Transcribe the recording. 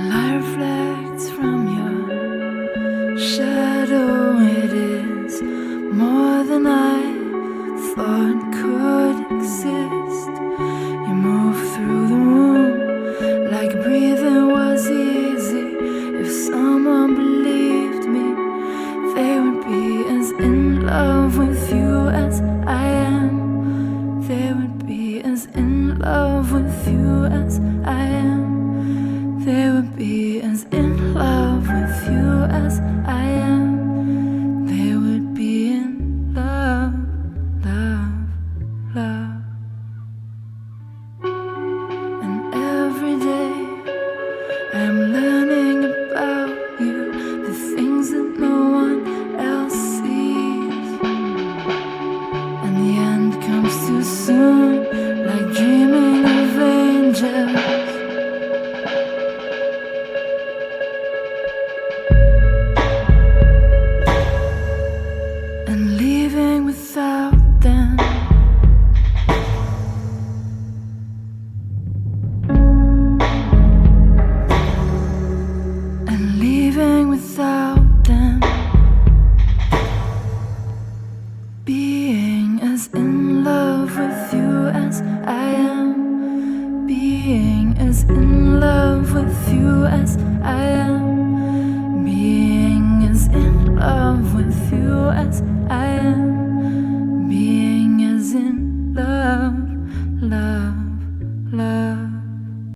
light reflects from your shadow. It is more than I thought could exist. You move through the room like breathing was easy. If someone believed me, they would be as in love with you as I am. They would be as in love with you as I am. They would be as in love with you as I am. They would be in love, love, love. And every day I'm learning about you, the things that no one else sees. And the end comes too soon, like dreaming of angels. And leaving without them. And leaving without them. Being as in love with you as I am. Being as in love with you as